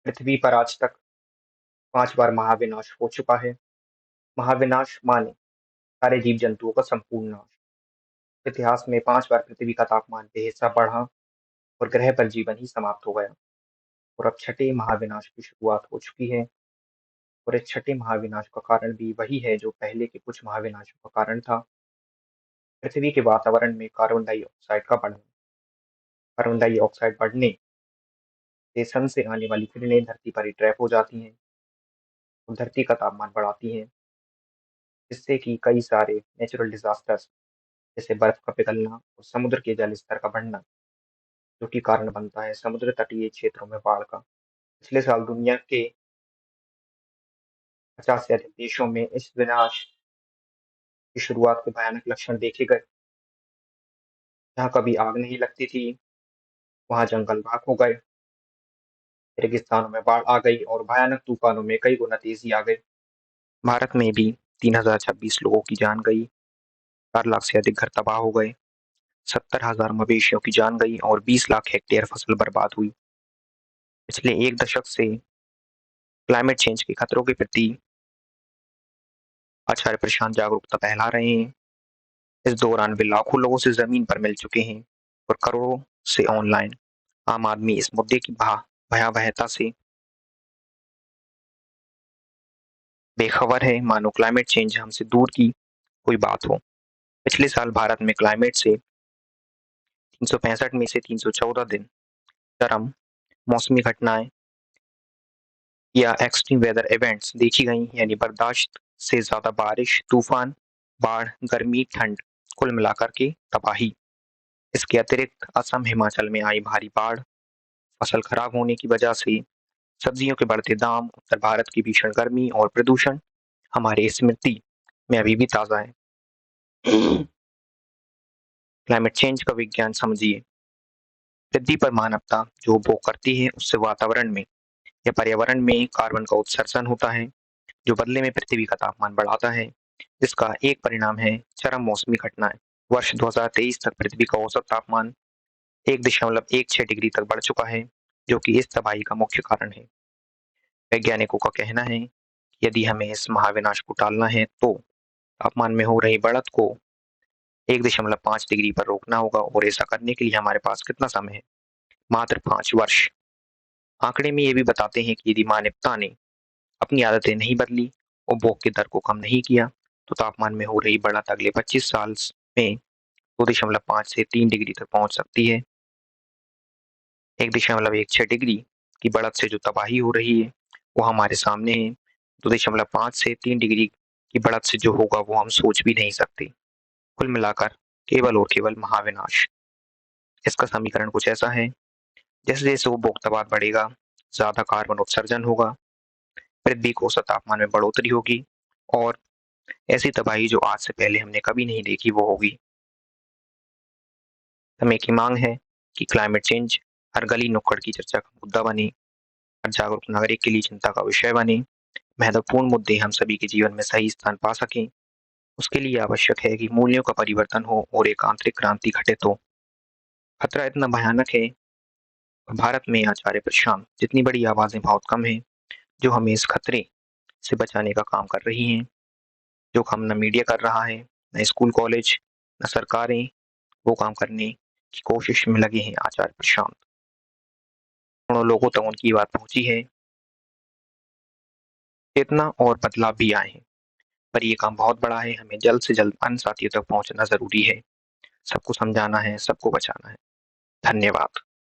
पृथ्वी पर आज तक 5 बार महाविनाश हो चुका है। महाविनाश माने सारे जीव-जंतुओं का संपूर्ण नाश। इतिहास में 5 बार पृथ्वी का तापमान बेहिसाब बढ़ा और ग्रह पर जीवन ही समाप्त हो गया। और अब छठे महाविनाश की शुरुआत हो चुकी है और इस छठे महाविनाश का कारण भी वही है जो पहले के कुछ महाविनाशों का कारण था। पृथ्वी के वातावरण में कार्बन डाइऑक्साइड का बढ़ना। कार्बन डाइऑक्साइड बढ़ने से सन से आने वाली किरणें धरती पर ही ट्रैप हो जाती हैं और धरती का तापमान बढ़ाती हैं, जिससे कि कई सारे नेचुरल डिजास्टर्स जैसे बर्फ का पिघलना और समुद्र के जल स्तर का बढ़ना, जो कि कारण बनता है समुद्र तटीय क्षेत्रों में बाढ़ का। पिछले साल दुनिया के 50 से अधिक देशों में इस विनाश की शुरुआत के भयानक लक्षण देखे गए। जहाँ कभी आग नहीं लगती थी, वहाँ जंगल राख हो गए, रेगिस्तानों में बाढ़ आ गई और भयानक तूफानों में कई गुना तेजी आ गई। भारत में भी 3026 लोगों की जान गई, 4 लाख से अधिक घर तबाह हो गए, 70,000 मवेशियों की जान गई और 20 लाख हेक्टेयर फसल बर्बाद हुई। पिछले 1 दशक से क्लाइमेट चेंज के खतरों के प्रति आचार्य प्रशांत जागरूकता फैला रहे हैं। इस दौरान वे लाखों लोगों से जमीन पर मिल चुके हैं और करोड़ों से ऑनलाइन। आम आदमी इस मुद्दे की भयावहता से बेखबर है, मानो क्लाइमेट चेंज हमसे दूर की कोई बात हो। पिछले साल भारत में क्लाइमेट से 365 में से 314 दिन चरम मौसमी घटनाएं या एक्सट्रीम वेदर इवेंट्स देखी गई, यानी बर्दाश्त से ज्यादा बारिश, तूफान, बाढ़, गर्मी, ठंड, कुल मिलाकर के तबाही। इसके अतिरिक्त असम, हिमाचल में आई भारी बाढ़, फसल खराब होने की वजह से सब्जियों के बढ़ते दाम, उत्तर भारत की भीषण गर्मी और प्रदूषण हमारे स्मृति में अभी भी ताजा है। क्लाइमेट चेंज का विज्ञान समझिए। पृथ्वी पर मानवता जो उपभोग करती है, उससे वातावरण में या पर्यावरण में कार्बन का उत्सर्जन होता है, जो बदले में पृथ्वी का तापमान बढ़ाता है, जिसका एक परिणाम है चरम मौसमी घटनाएं। वर्ष 2023 तक पृथ्वी का औसत तापमान 1.16 डिग्री तक बढ़ चुका है, जो कि इस तबाही का मुख्य कारण है। वैज्ञानिकों का कहना है कि यदि हमें इस महाविनाश को टालना है, तो तापमान में हो रही बढ़त को 1.5 डिग्री पर रोकना होगा और ऐसा करने के लिए हमारे पास कितना समय है? मात्र 5 वर्ष। आंकड़े में ये भी बताते हैं कि यदि मानवता ने अपनी आदतें नहीं बदली, उपभोग की दर को कम नहीं किया, तो तापमान में हो रही बढ़त अगले 25 साल में 2.5 से 3 डिग्री तक पहुंच सकती है। 1.16 डिग्री की बढ़त से जो तबाही हो रही है, वो हमारे सामने है। 2.5 से 3 डिग्री की बढ़त से जो होगा वो हम सोच भी नहीं सकते। कुल मिलाकर केवल और केवल महाविनाश। इसका समीकरण कुछ ऐसा है, जैसे जैसे उपभोक्तावाद बढ़ेगा, ज्यादा कार्बन उत्सर्जन होगा, पृथ्वी को औसत तापमान में बढ़ोतरी होगी और ऐसी तबाही जो आज से पहले हमने कभी नहीं देखी वो होगी। समय की मांग है कि क्लाइमेट चेंज हर गली नुक्कड़ की चर्चा का मुद्दा बने, हर जागरूक नागरिक के लिए चिंता का विषय बने। महत्वपूर्ण मुद्दे हम सभी के जीवन में सही स्थान पा सकें, उसके लिए आवश्यक है कि मूल्यों का परिवर्तन हो और एक आंतरिक क्रांति घटे। तो खतरा इतना भयानक है और भारत में आचार्य प्रशांत जितनी बड़ी आवाजें बहुत कम है जो हमें इस खतरे से बचाने का काम कर रही हैं। जो काम न मीडिया कर रहा है, न स्कूल कॉलेज, न सरकारें, वो काम करने की कोशिश में लगे हैं आचार्य प्रशांत। करोड़ों लोगों तक उनकी बात पहुंची है, चेतना और बदलाव भी आए हैं, पर ये काम बहुत बड़ा है। हमें जल्द से जल्द अन्य साथियों तक पहुंचना जरूरी है। सबको समझाना है, सबको बचाना है। धन्यवाद।